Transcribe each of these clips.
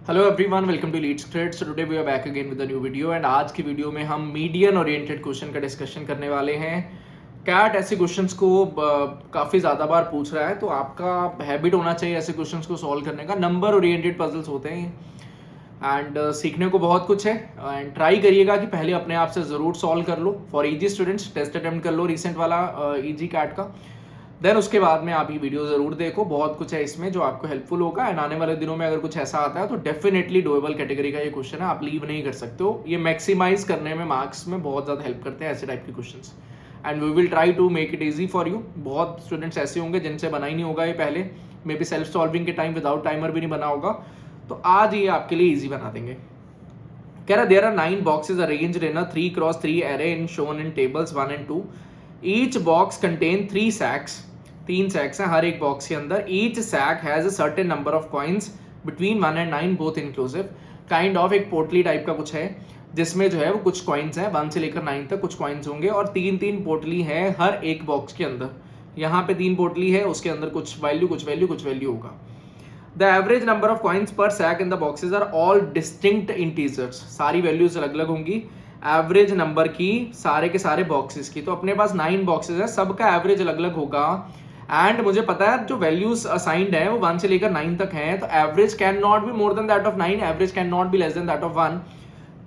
Hello everyone, welcome to Leads Trade. So today we are back again with a new video and आज की video में हम median oriented question का discussion करने वाले हैं। कैट ऐसे क्वेश्चंस को काफ़ी ज़्यादा बार पूछ रहा है, तो आपका हैबिट होना चाहिए ऐसे क्वेश्चंस को सॉल्व करने का। नंबर ओरिएंटेड पजल्स होते हैं एंड सीखने को बहुत कुछ है एंड ट्राई करिएगा कि पहले अपने आप से ज़रूर सॉल्व कर लो। For easy students test attempt कर लो रिसेंट वाला ईजी कैट का, देन उसके बाद में आप ये वीडियो ज़रूर देखो। बहुत कुछ है इसमें जो आपको हेल्पफुल होगा एंड आने वाले दिनों में अगर कुछ ऐसा आता है तो डेफिनेटली डोएबल कैटेगरी का ये क्वेश्चन है, आप लीव नहीं कर सकते हो। ये मैक्सिमाइज करने में मार्क्स में बहुत ज़्यादा हेल्प करते हैं ऐसे टाइप के questions and we will try to make it easy for you. बहुत स्टूडेंट्स ऐसे होंगे जिनसे बना ही नहीं होगा ये पहले, मे बी सेल्फ सॉल्विंग के टाइम विदाउट टाइमर भी नहीं बना होगा, तो आज ये आपके लिए ईजी बना देंगे। कह रहा there are 9 boxes arranged in a 3x3 array in shown in tables 1 and 2. Each box contain 3 sacks. 3 sacks हैं हर एक बॉक्स के अंदर। Each sack has a certain number of coins between 1 and 9 both inclusive. Kind of एक पोटली type का कुछ है जिसमें जो है वो कुछ कॉइन्स हैं, 1 से लेकर 9 तक कुछ कॉइन्स होंगे और 3-3 पोटली है हर एक बॉक्स के अंदर। यहाँ पे 3 पोटली है, उसके अंदर कुछ वैल्यू कुछ वैल्यू कुछ वैल्यू होगा। The average number of coins per sack in the boxes are all distinct integers. सारी वैल्यूज अलग अलग होंगी एवरेज नंबर की सारे के सारे बॉक्सेस की। तो अपने पास 9 बॉक्सेस है, सबका एवरेज अलग अलग होगा एंड मुझे पता है जो वैल्यूज असाइंड है वो 1 से लेकर 9 तक हैं, तो average can not B more than that of 9, average can not be less than that of 1।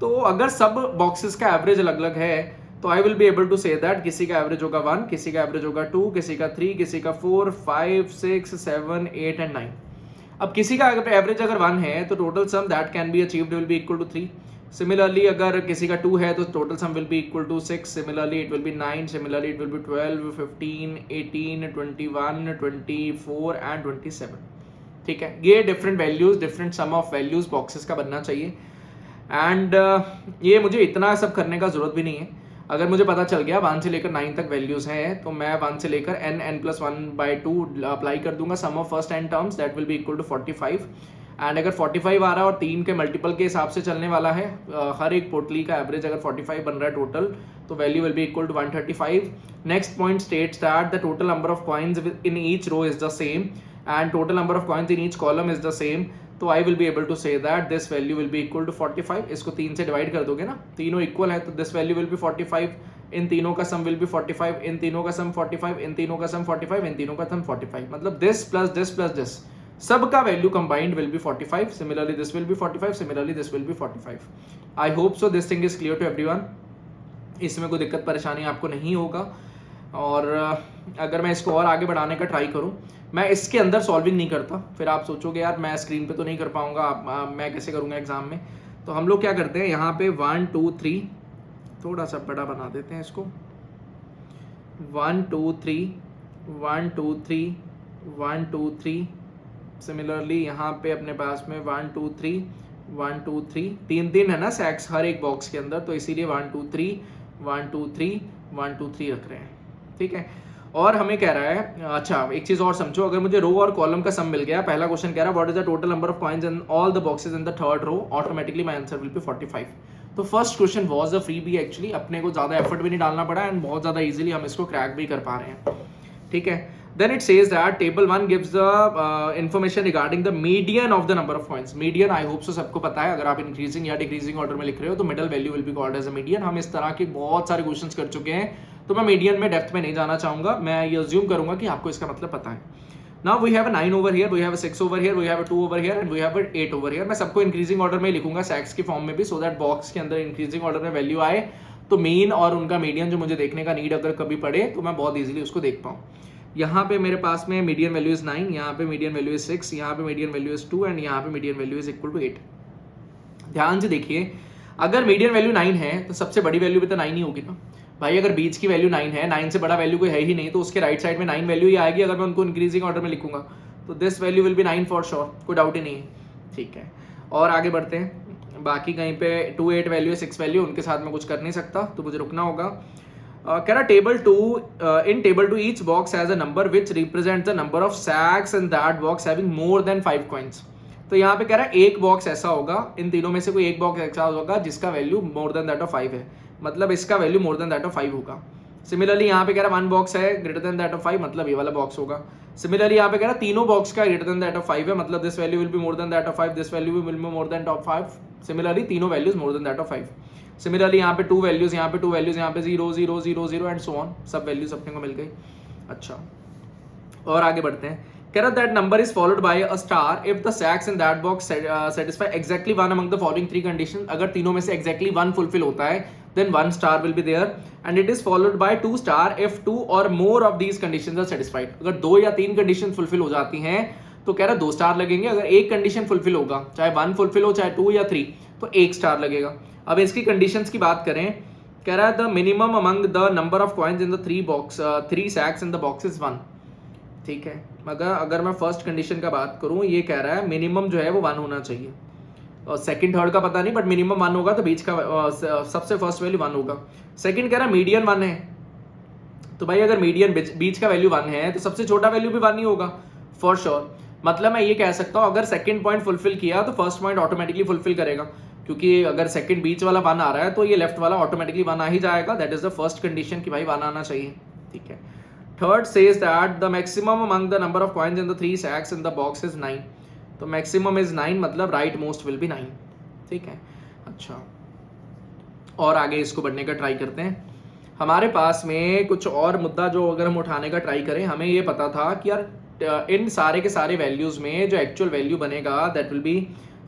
तो अगर सब बॉक्सेस का एवरेज अलग अलग है तो I will be able to say that किसी का एवरेज होगा 1, किसी का एवरेज होगा 2, किसी का 3, किसी का 4, 5, 6, 7, 8 एंड 9। अब किसी का एवरेज अगर 1 है तो total sum that can be achieved will be equal to 3। Similarly अगर किसी का 2 है तो total sum will be equal to 6। Similarly it will be 9, similarly it will be 12, 15, 18, 21, 24 and 27। ठीक है, ये different values, different sum of values boxes का बनना चाहिए एंड ये मुझे इतना सब करने का जरूरत भी नहीं है। अगर मुझे पता चल गया 1 से लेकर 9 तक वैल्यूज हैं तो मैं 1 से लेकर n+1/2 अप्लाई कर दूंगा sum of first n terms, that will be equal to 45। And अगर 45 आ रहा है और 3 के मल्टीपल के हिसाब से चलने वाला है, हर एक पोटली का एवरेज अगर 45 बन रहा है टोटल, तो value will be equal to 135। Next point states that the total number of coins in each row is the same and total number of coins in each column is the same. तो I will be able to say that this value will be equal to 45। इसको 3 से divide कर दोगे ना, तीनों equal है तो this value will be 45, इन तीनों का सम विल बी 45, इन तीनों का सम 45, इन तीनों का सम 45, इन तीनों का सम 45। मतलब this plus this plus this सबका value combined will be 45। Similarly this will be 45, similarly this will be 45। I hope so this thing is clear to everyone. इसमें कोई दिक्कत परेशानी आपको नहीं होगा। और अगर मैं इसको और आगे बढ़ाने का ट्राई करूं, मैं इसके अंदर सॉल्विंग नहीं करता, फिर आप सोचोगे यार मैं स्क्रीन पे तो नहीं कर पाऊंगा, मैं कैसे करूंगा एग्जाम में। तो हम लोग क्या करते हैं, यहाँ पे 1 2 3 थोड़ा सा बड़ा बना देते हैं इसको, 1 2 3 1 2 3 1 2 3। सिमिलरली यहाँ पे अपने पास में 1 2 3 1 2 3, 3 है ना सैक्स हर एक बॉक्स के अंदर, तो इसीलिए 1 2 3 1 2 3 1 2 3 रख रहे हैं। ठीक है, और हमें कह रहा है, अच्छा एक चीज और समझो, अगर मुझे रो और कॉलम का सम मिल गया, पहला क्वेश्चन कह रहा है what is the total number of coins in all the boxes in the third row, automatically my answer will be 45। तो first question was a freebie, actually अपने को ज्यादा एफर्ट भी नहीं डालना पड़ा एंड बहुत ज्यादा इजीली हम इसको क्रैक भी कर पा रहे हैं। ठीक है, then it says that table 1 gives the information regarding the median of the number of coins. median I hope so सबको पता है, अगर आप इंक्रीजिंग या डिक्रीजिंग ऑर्डर में लिख रहे हो तो middle value will be called as a median. हम इस तरह के बहुत सारे क्वेश्चंस कर चुके हैं, तो मैं मीडियन में डेप्थ में नहीं जाना चाहूंगा, मैं ये अज्यूम करूंगा कि आपको इसका मतलब पता है। Now we have a 9 over here, we have a 6 over here, we have a 2 over here and we have a 8 over here. मैं सबको इंक्रीजिंग ऑर्डर में लिखूंगा सैक्स के फॉर्म में भी, सो दैट बॉक्स के अंदर इंक्रीजिंग ऑर्डर में वैल्यू आए तो मीन और उनका मीडियन जो मुझे देखने का नीड अगर कभी पड़े तो मैं बहुत ईजिली उसको देख पाऊँ। यहाँ पे मेरे पास में मीडियन वैल्यू इज 9, यहाँ पे मीडियन वैल्यू इज 6, यहाँ पे मीडियन वैल्यू इज 2 एंड यहाँ पे median value is equal to 8। ध्यान से देखिए, अगर मीडियन वैल्यू 9 है तो सबसे बड़ी वैल्यू भी तो 9 ही होगी ना भाई। अगर बीच की वैल्यू 9 है, 9 से बड़ा वैल्यू कोई है ही नहीं, तो उसके राइट साइड में 9 वैल्यू ही आएगी अगर मैं उनको इंक्रीजिंग ऑर्डर में लिखूंगा, तो this value will be 9 for sure, कोई डाउट ही नहीं है। ठीक है, और आगे बढ़ते हैं। बाकी कहीं पे 2 8 वैल्यू 6 वैल्यू, उनके साथ में कुछ कर नहीं सकता, तो मुझे रुकना होगा। कह रहा table 2, in table 2 each box has a number which represents the number of sacks in that box having more than 5 coins. तो यहाँ पे कह रहा है एक बॉक्स ऐसा होगा, इन तीनों में से कोई एक बॉक्स ऐसा होगा जिसका value more than that of 5 है, मतलब इसका value more than that of 5 होगा। सिमिलरली यहाँ पे कह रहा 1 बॉक्स है ग्रेटर देन दैट ऑफ 5, मतलब ये वाला बॉक्स होगा। सिमिलरली यहाँ पे कह रहा तीनों बॉक्स का ग्रेटर देन दैट ऑफ 5 है, मतलब this value will be more than that of 5, this value will be more than that of 5। Similarly तीनों values more than that of 5। Similarly यहाँ पे 2 वैल्यूज, यहाँ पे 2 वैल्यूज, यहाँ पे 0 0 0 0 एंड सो ऑन, सब वैल्यूज अपने को मिल गई। अच्छा, और आगे बढ़ते हैं। कह रहा that number is followed by a star if the sacks in that box satisfy exactly one among the following 3 condition. अगर तीनों में से एग्जैक्टली 1 फुलफिल होता है then 1 star will be there, and it is followed by 2 star if 2 और more of these conditions are satisfied. अगर 2 या 3 condition fulfil हो जाती हैं तो कह रहा 2 स्टार लगेंगे। अगर एक कंडीशन फुलफिल होगा, चाहे 1 फुलफिल हो चाहे 2 या 3, तो 1 स्टार लगेगा। अब इसकी कंडीशंस की बात करें, कह रहा है the minimum among the number of coins in the 3 sacks in the box is 1। ठीक है, मगर अगर मैं फर्स्ट कंडीशन का बात करूं, ये कह रहा है मिनिमम जो है वो 1 होना चाहिए, और सेकंड थर्ड का पता नहीं, बट मिनिमम 1 होगा, तो बीच का सबसे फर्स्ट वैल्यू 1 होगा। सेकंड कह रहा है मीडियन 1 है, तो भाई अगर मीडियन बीच का वैल्यू 1 है तो सबसे छोटा वैल्यू भी 1 ही होगा फॉर श्योर। मतलब मैं ये कह सकता हूँ अगर सेकंड पॉइंट फुलफिल किया तो फर्स्ट पॉइंट ऑटोमेटिकली फुलफिल करेगा, क्योंकि अगर सेकंड बीच वाला 1 आ रहा है तो ये लेफ्ट वाला ऑटोमेटिकली 1 आ ही जाएगा। That is the first condition कि भाई 1 आना चाहिए। ठीक है, third says that the maximum among the number of coins in the 3 sacks in the box is 9। तो मैक्सिमम इज 9, मतलब राइट मोस्ट विल बी 9। ठीक है, अच्छा, और आगे इसको बढ़ने का ट्राई करते हैं। हमारे पास में कुछ और मुद्दा जो अगर हम उठाने का ट्राई करें, हमें ये पता था कि यार इन सारे के सारे वैल्यूज में जो एक्चुअल वैल्यू बनेगा that will B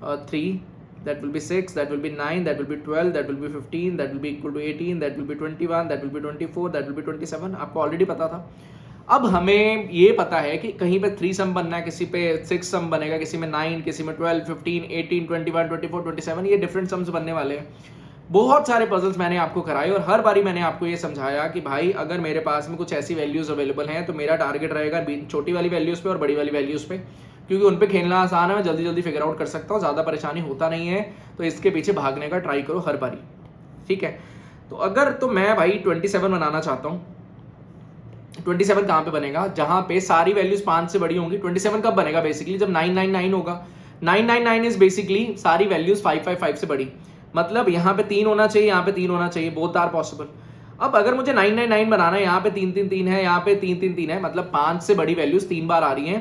3, that will be 6, that will be 9, that will be 12, that will be 15, that will be equal to 18, that will be 21, that will be 24, that will be 27। आपको already पता था। अब हमें ये पता है कि कहीं पे 3 सम बनना है, किसी पे 6 सम बनेगा, किसी में 9, किसी में 12, 15, 18, 21, 24, 27, ये डिफरेंट सम्स बनने वाले हैं। बहुत सारे पजल्स मैंने आपको कराए और हर बारी मैंने आपको ये समझाया कि भाई अगर मेरे पास में कुछ ऐसी वैल्यूज अवेलेबल हैं तो मेरा टारगेट रहेगा छोटी वाली वैल्यूज पे और बड़ी वाली वैल्यूज पे, क्योंकि उन पे खेलना आसान है, मैं जल्दी जल्दी फिगर आउट कर सकता हूँ, ज़्यादा परेशानी होता नहीं है। तो इसके पीछे भागने का ट्राई करो हर बारी। ठीक है, तो अगर तो मैं भाई 27 बनाना चाहता हूँ, 27 कहाँ पे बनेगा, जहाँ पे सारी वैल्यूज 5 से बड़ी होंगी। 27 कब बनेगा बेसिकली, जब 999 होगा। 999 इज बेसिकली सारी वैल्यूज 555 से बड़ी, मतलब यहाँ पे 3 होना चाहिए, यहाँ पे 3 होना चाहिए, बोथ आर पॉसिबल। अब अगर मुझे 999 बनाना है, यहाँ पे 3 3 3 है, यहाँ पे 3 3 3 है, मतलब 5 से बड़ी वैल्यूज 3 बार आ रही हैं,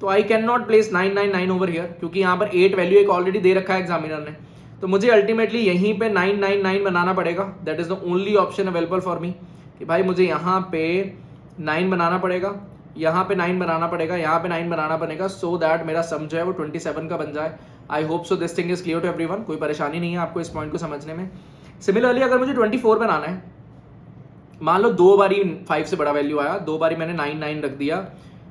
तो I can not place 999 over here, क्योंकि यहाँ पर 8 वैल्यू एक ऑलरेडी दे रखा है एग्जामिनर ने, तो मुझे अल्टीमेटली यहीं पे 999 बनाना पड़ेगा। That is the only option available for me, कि भाई मुझे यहाँ पे 9 बनाना पड़ेगा, यहाँ पे 9 बनाना पड़ेगा, यहाँ पे 9 बनाना पड़ेगा, सो दैट मेरा सम जो है वो 27 का बन जाए। I hope so this thing is clear to everyone, कोई परेशानी नहीं है आपको इस पॉइंट को समझने में। सिमिलरली अगर मुझे 24 बनाना है, मान लो 2 बारी 5 से बड़ा वैल्यू आया, 2 बारी मैंने 9 रख दिया।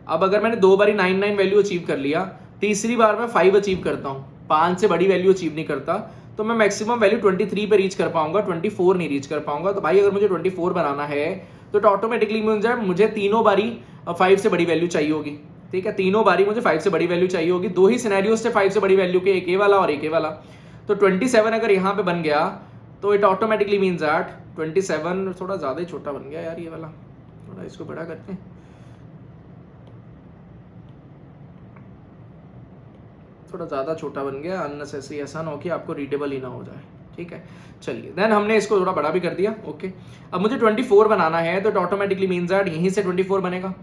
अब अगर मैंने 2 बारी 9 वैल्यू अचीव कर लिया, तीसरी बार मैं 5 अचीव करता हूँ, 5 से बड़ी वैल्यू अचीव नहीं करता, तो मैं मैक्सिमम वैल्यू 23 पे रीच कर पाऊंगा, 24 नहीं रीच कर पाऊंगा। तो भाई अगर मुझे 24 बनाना है तो ऑटोमेटिकली मुझे तीनों बारी 5 से बड़ी वैल्यू चाहिए होगी। ठीक है, तीनों बारी मुझे 5 से बड़ी वैल्यू चाहिए होगी। 2 ही सिनेरियोज थे 5 से बड़ी वैल्यू के, एक ए वाला और एक ए वाला। तो 27 अगर यहाँ पे बन गया तो इट ऑटोमेटिकली मीन्स दैट 27 थोड़ा ज़्यादा ही छोटा बन गया यार, ये वाला थोड़ा इसको बड़ा करते हैं, थोड़ा ज़्यादा छोटा बन गया, अननेसेसरी, ऐसा ना हो कि आपको रीडेबल ही ना हो जाए। ठीक है, चलिए देन हमने इसको थोड़ा बड़ा भी कर दिया। ओके, अब मुझे 24 बनाना है तो ऑटोमेटिकली मीन्स दैट यहीं से 24 बनेगा।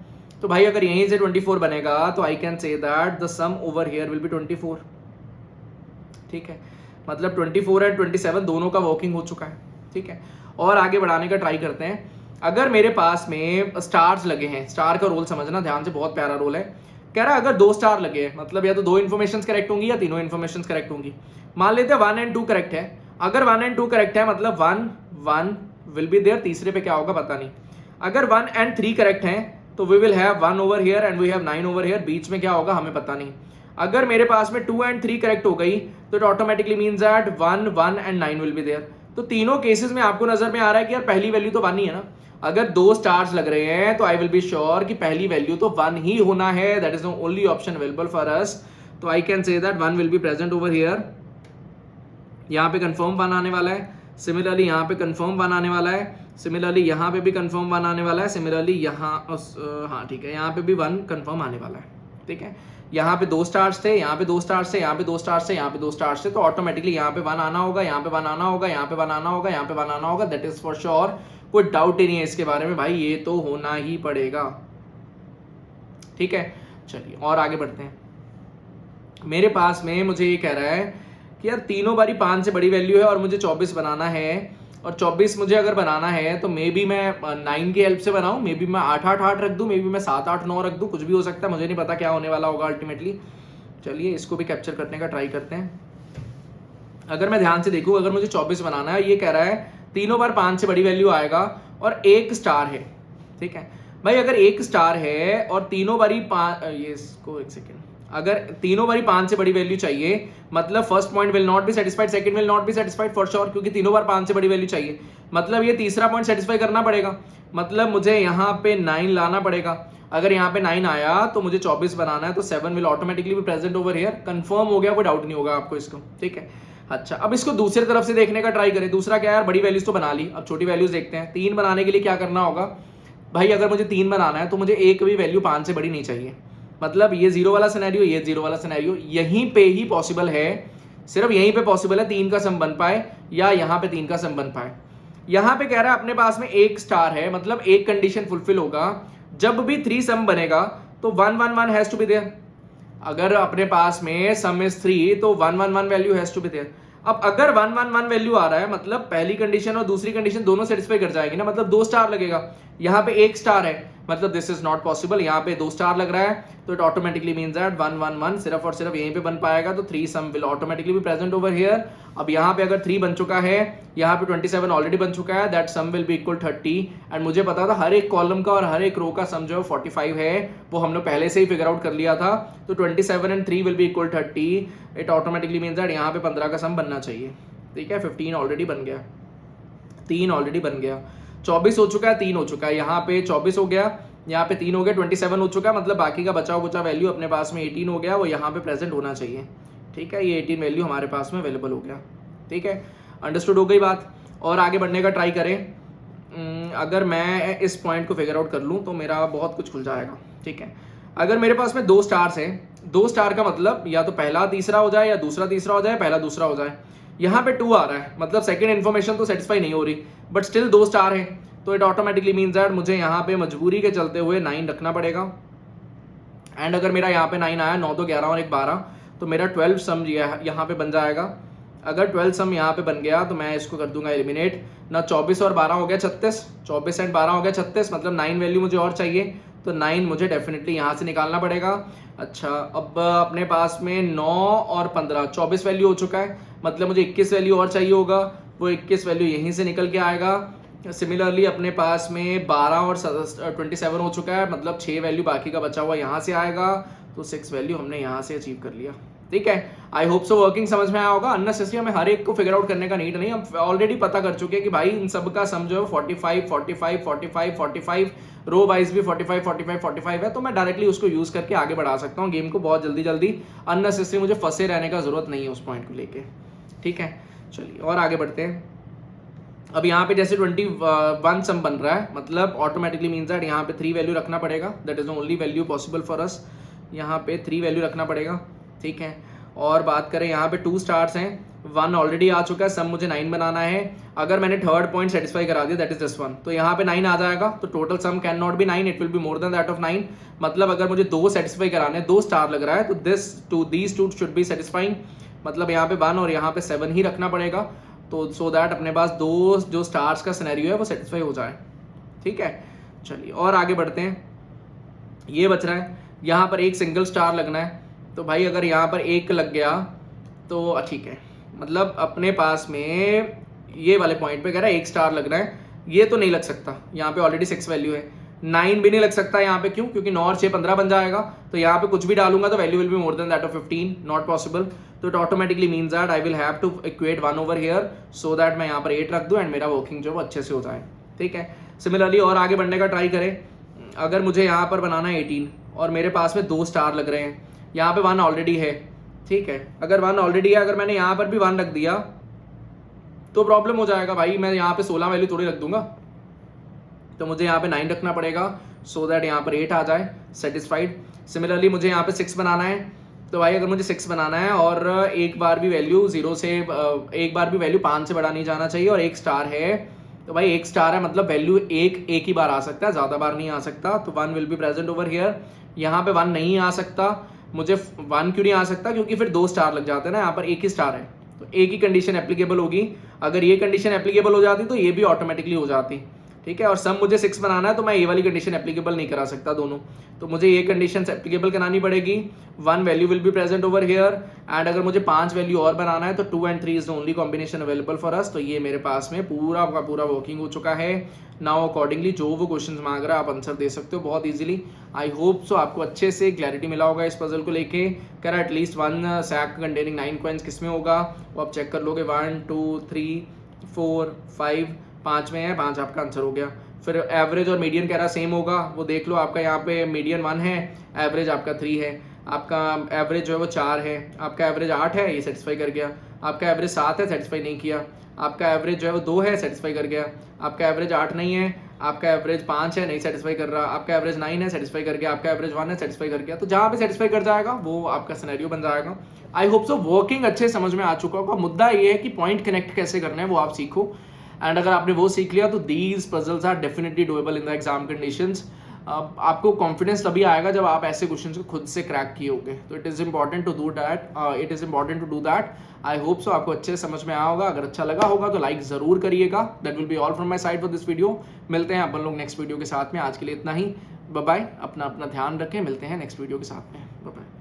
तो भाई अगर यहीं से 24 बनेगा तो I can say that the sum over here will be 24। ठीक है, मतलब 24 एंड 27 दोनों का वर्किंग हो चुका है। ठीक है, और आगे बढ़ाने का ट्राई करते हैं। अगर मेरे पास में स्टार्स लगे हैं, स्टार का रोल समझना ध्यान से, बहुत प्यारा रोल है। कह रहा है अगर 2 स्टार लगे हैं, मतलब या तो 2 इन्फॉर्मेशन करेक्ट होंगी या तीनों इन्फॉर्मेशन करेक्ट होंगी। मान लेते हैं 1 एंड 2 करेक्ट है। अगर 1 एंड 2 करेक्ट है मतलब 1 1 विल बी देयर, तीसरे पे क्या होगा पता नहीं। अगर 1 एंड 3 करेक्ट है तो we will have 1 over here and we have 9 over here, बीच में क्या होगा हमें पता नहीं। अगर मेरे पास में 2 एंड 3 करेक्ट हो गई तो automatically means that 1 1 and 9 will be there. तो तीनों केसेस में आपको नजर में आ रहा है कि यार पहली वैल्यू तो 1 ही है ना। अगर 2 स्टार्स लग रहे हैं तो आई विल बी श्योर कि पहली वैल्यू तो 1 ही होना है। That is the only option available for us. तो I can say that 1 will be present over here. यहाँ पे कंफर्म 1 आने वाला है, सिमिलरली यहाँ पे कंफर्म 1 आने वाला है, सिमिलरली यहाँ पे भी कंफर्म 1 आने वाला है, सिमिलरली यहाँ हाँ ठीक है, यहाँ पे भी 1 कंफर्म आने वाला है। ठीक है, यहाँ पे 2 स्टार्स थे, यहाँ पे 2 स्टार्स थे, यहाँ पे 2 स्टार्स थे, यहाँ पे 2 स्टार्स थे, तो ऑटोमेटिकली यहाँ पे 1 आना होगा, यहाँ पे 1 आना होगा, यहाँ पे 1 आना होगा, यहाँ पे 1 आना होगा, दैट इज फॉर श्योर, कोई डाउट ही नहीं है इसके बारे में भाई, ये तो होना ही पड़ेगा। ठीक है, चलिए और आगे बढ़ते हैं। मेरे पास में मुझे ये कह रहा है कि यार तीनों बारी 5 से बड़ी वैल्यू है और मुझे 24 बनाना है, और 24 मुझे अगर बनाना है तो मे बी मैं 9 की हेल्प से बनाऊं, मे बी मैं 8 8 8 रख दूं, मे बी मैं 7 8 9 रख दूं, कुछ भी हो सकता है, मुझे नहीं पता क्या होने वाला होगा अल्टीमेटली। चलिए इसको भी कैप्चर करने का ट्राई करते हैं। अगर मैं ध्यान से देखूं, अगर मुझे 24 बनाना है, ये कह रहा है तीनों बार 5 से बड़ी वैल्यू आएगा और 1 स्टार है। ठीक है भाई, अगर 1 स्टार है और तीनों बारी ये इसको एक सेकेंड, अगर तीनों बारी 5 से बड़ी वैल्यू चाहिए, मतलब first point will not be satisfied, second will not be satisfied for sure, क्योंकि तीनों बार 5 से बड़ी वैल्यू चाहिए, मतलब ये तीसरा पॉइंट सेटिस्फाई करना पड़ेगा, मतलब मुझे यहाँ पे 9 लाना पड़ेगा। अगर यहाँ पे 9 आया तो मुझे 24 बनाना है, तो 7 will automatically be present over here. Confirm हो गया, कोई डाउट नहीं होगा आपको इसको। ठीक है, अच्छा अब इसको दूसरी तरफ से देखने का ट्राई करें। दूसरा क्या यार, बड़ी वैल्यूज तो बना ली, अब छोटी वैल्यूज देखते हैं। 3 बनाने के लिए क्या करना होगा भाई, अगर मुझे 3 बनाना है तो मुझे एक भी वैल्यू 5 से बड़ी नहीं चाहिए, मतलब ये 0 वाला सिनेरियो, ये 0 वाला सिनेरियो यहीं पे ही पॉसिबल है, सिर्फ यहीं पे पॉसिबल है 3 का सम बन पाए या यहाँ पे 3 का सम बन पाए। यहाँ पे कह रहा है अपने पास में 1 स्टार है, मतलब एक कंडीशन फुलफिल होगा, जब भी 3 सम बनेगा तो 1 1 1 हैज टू बी देयर। अगर अपने पास में सम इज 3 तो 1 1 1 value has to be there. अब अगर 1 1 1 वैल्यू आ रहा है, मतलब पहली कंडीशन और दूसरी कंडीशन दोनों सेटिस्फाई कर जाएगी ना, मतलब 2 स्टार लगेगा। यहाँ पे 1 स्टार है, मतलब दिस इज नॉट पॉसिबल। यहाँ पे 2 स्टार लग रहा है, तो इट ऑटोमेटिकली मींस दैट 1 1 1 सिर्फ और सिर्फ यहीं पे बन पाएगा, तो 3 sum will automatically be present over here. अब यहाँ पे अगर 3 बन चुका है, यहाँ पे 27 ऑलरेडी बन चुका है, that sum will be equal 30। And मुझे पता था हर एक कॉलम का और हर एक रो का सम जो है 45 है, वो हमने पहले से ही फिगर आउट कर लिया था। तो 27 and 3 will be equal 30। It automatically means that यहाँ पे 15 का सम बनना चाहिए। ठीक है, 15 ऑलरेडी बन गया, 3 ऑलरेडी बन गया, 24 हो चुका है, 3 हो चुका है, यहाँ पे 24 हो गया, यहाँ पे 3 हो गया, 27 हो चुका है, मतलब बाकी का बचा कुचा वैल्यू अपने पास में 18 हो गया, वो यहाँ पे प्रेजेंट होना चाहिए। ठीक है, ये 18 वैल्यू हमारे पास में अवेलेबल हो गया। ठीक है, अंडरस्टूड हो गई बात। और आगे बढ़ने का ट्राई करें। अगर मैं इस पॉइंट को फिगर आउट कर लूँ तो मेरा बहुत कुछ खुल जाएगा। ठीक है, अगर मेरे पास में 2 स्टार्स हैं, 2 स्टार का मतलब या तो पहला तीसरा हो जाए या दूसरा तीसरा हो जाए, पहला दूसरा हो जाए। यहाँ पे 2 आ रहा है, मतलब सेकंड इन्फॉर्मेशन तो सेटिस्फाई नहीं हो रही, बट स्टिल 2 स्टार है, तो इट ऑटोमेटिकली मीन्स दैट मुझे यहाँ पे मजबूरी के चलते हुए 9 रखना पड़ेगा। एंड अगर मेरा यहाँ पे 9 आया, 9 तो 11 और 1 12, तो मेरा 12 सम यहाँ पे बन जाएगा। अगर 12 सम यहाँ पे बन गया तो मैं इसको कर दूंगा एलिमिनेट ना। 24 और 12 हो गया 36, 24 एंड 12 हो गया 36, मतलब 9 वैल्यू मुझे और चाहिए, तो 9 मुझे डेफिनेटली यहाँ से निकालना पड़ेगा। अच्छा, अब अपने पास में 9 और 15, 24 वैल्यू हो चुका है, मतलब मुझे 21 वैल्यू और चाहिए होगा, वो 21 वैल्यू यहीं से निकल के आएगा। सिमिलरली अपने पास में 12 और 27 हो चुका है, मतलब 6 वैल्यू बाकी का बचा हुआ यहाँ से आएगा, तो 6 वैल्यू हमने यहाँ से अचीव कर लिया। ठीक है, आई होप सो वर्किंग समझ में आया होगा। अननेसेसरी हमें हर एक को फिगर आउट करने का नीड नहीं, हम ऑलरेडी पता कर चुके हैं कि भाई इन सब का सम जो है 45 45 45 45, रो वाइज भी 45 45 45 है, तो मैं डायरेक्टली उसको यूज करके आगे बढ़ा सकता हूँ गेम को बहुत जल्दी जल्दी। अननेसेसरी मुझे फंसे रहने का जरूरत नहीं है उस पॉइंट को लेके। ठीक है, चलिए और आगे बढ़ते हैं। अब यहाँ पे जैसे 21 सम बन रहा है, मतलब ऑटोमेटिकली मीन्स दैट यहाँ पे 3 वैल्यू रखना पड़ेगा, that is the only value possible for us, यहाँ पे 3 वैल्यू रखना पड़ेगा। ठीक है, और बात करें यहाँ पे 2 स्टार्स हैं, 1 ऑलरेडी आ चुका है, सम मुझे 9 बनाना है। अगर मैंने थर्ड पॉइंट सेटिस्फाई करा दिया, दैट इज दिस वन, तो यहाँ पे 9 आ जाएगा, तो total sum can not be 9, it will be more than that of 9। मतलब अगर मुझे 2 सेटिस्फाई कराने, 2 स्टार लग रहा है, तो these two should be satisfying, मतलब यहाँ पे 1 और यहाँ पे 7 ही रखना पड़ेगा, तो सो दैट अपने पास 2 जो स्टार्स का सिनेरियो है वो सेटिस्फाई हो जाए। ठीक है, चलिए और आगे बढ़ते हैं। ये बच रहा है, यहाँ पर एक सिंगल स्टार लगना है, तो भाई अगर यहाँ पर 1 लग गया तो ठीक है, मतलब अपने पास में ये वाले पॉइंट पे कह रहा है 1 स्टार लगना है, ये तो नहीं लग सकता, यहाँ पे ऑलरेडी 6 वैल्यू है। 9 भी नहीं लग सकता यहाँ पे, क्यों? क्योंकि 9 और 6 15 बन जाएगा, तो यहाँ पे कुछ भी डालूंगा तो value will be more than that of 15, not possible. तो it automatically means that I will have to equate 1 over here, so that मैं यहाँ पर 8 रख दूँ एंड मेरा वर्किंग जो है वो अच्छे से हो जाए। ठीक है, सिमिलरली और आगे बढ़ने का ट्राई करें। अगर मुझे यहाँ पर बनाना है 18 और मेरे पास में 2 स्टार लग रहे हैं, यहाँ पे 1 ऑलरेडी है। ठीक है, अगर 1 ऑलरेडी है, अगर मैंने यहाँ पर भी 1 रख दिया तो प्रॉब्लम हो जाएगा भाई, मैं यहाँ पे 16 वैल्यू थोड़ी रख दूंगा, तो मुझे यहाँ पे 9 रखना पड़ेगा सो दैट यहाँ पर 8 आ जाए, सेटिस्फाइड। सिमिलरली मुझे यहाँ पे 6 बनाना है, तो भाई अगर मुझे 6 बनाना है और एक बार भी वैल्यू 0 से एक बार भी वैल्यू 5 से बड़ा नहीं जाना चाहिए और एक स्टार है, तो भाई एक स्टार है मतलब वैल्यू एक ही बार आ सकता है, ज़्यादा बार नहीं आ सकता। तो 1 will be present over here. यहाँ पे 1 नहीं आ सकता, मुझे 1 क्यों नहीं आ सकता, क्योंकि फिर 2 स्टार लग जाते हैं ना, यहाँ पर एक ही स्टार है, तो एक ही कंडीशन एप्लीकेबल होगी। अगर ये कंडीशन एप्लीकेबल हो जाती तो ये भी ऑटोमेटिकली हो जाती, ठीक है। और सम मुझे 6 बनाना है, तो मैं ये वाली कंडीशन एप्लीकेबल नहीं करा सकता दोनों, तो मुझे ये कंडीशन एप्लीकेबल करानी पड़ेगी। 1 value will be present over here and अगर मुझे 5 वैल्यू और बनाना है तो 2 and 3 is the only combination available for us. तो ये मेरे पास में पूरा का पूरा वर्किंग हो चुका है। नाउ अकॉर्डिंगली जो वो क्वेश्चन मांग रहा है आप आंसर दे सकते हो बहुत ईजिली। आई होप सो आपको अच्छे से क्लैरिटी मिला होगा इस पजल को लेके। कह रहा एटलीस्ट 1 सैक कंटेनिंग 9 कॉइन्स किस में होगा वो आप चेक कर लोगे। 1 2 3 4 5 5 में है, 5 आपका आंसर हो गया। फिर एवरेज और मीडियन कह रहा सेम होगा, वो देख लो। आपका यहाँ पे मीडियन 1 है, एवरेज आपका 3 है, आपका एवरेज जो है वो 4 है, आपका एवरेज 8 है, ये सेटिस्फाई कर गया। आपका एवरेज 7 है, सेटिस्फाई नहीं किया। आपका एवरेज जो है वो 2 है, सेटिस्फाई कर गया। आपका एवरेज 8 नहीं है, आपका एवरेज 5 है, नहीं सेटिस्फाई कर रहा। आपका एवरेज 9 है, सेटिस्फाई कर गया। आपका एवरेज 1 है, सेटिस्फाई कर गया। तो जहाँ पे सेटिस्फाई कर जाएगा वो आपका सिनेरियो बन जाएगा। आई होप सो वर्किंग अच्छे समझ में आ चुका होगा। मुद्दा ये है कि पॉइंट कनेक्ट कैसे करना है वो आप सीखो, एंड अगर आपने वो सीख लिया तो these puzzles are definitely doable in the exam conditions. आपको कॉन्फिडेंस तभी आएगा जब आप ऐसे क्वेश्चंस को खुद से क्रैक किए होगे। तो it is important to do that. I hope so आपको अच्छे समझ में आया होगा। अगर अच्छा लगा होगा तो लाइक ज़रूर करिएगा। That will be all from my side for this video. मिलते हैं अपन लोग नेक्स्ट वीडियो के साथ में। आज के लिए इतना ही, बाय बाय। अपना ध्यान रखें, मिलते हैं नेक्स्ट वीडियो के साथ में, बाय बाय।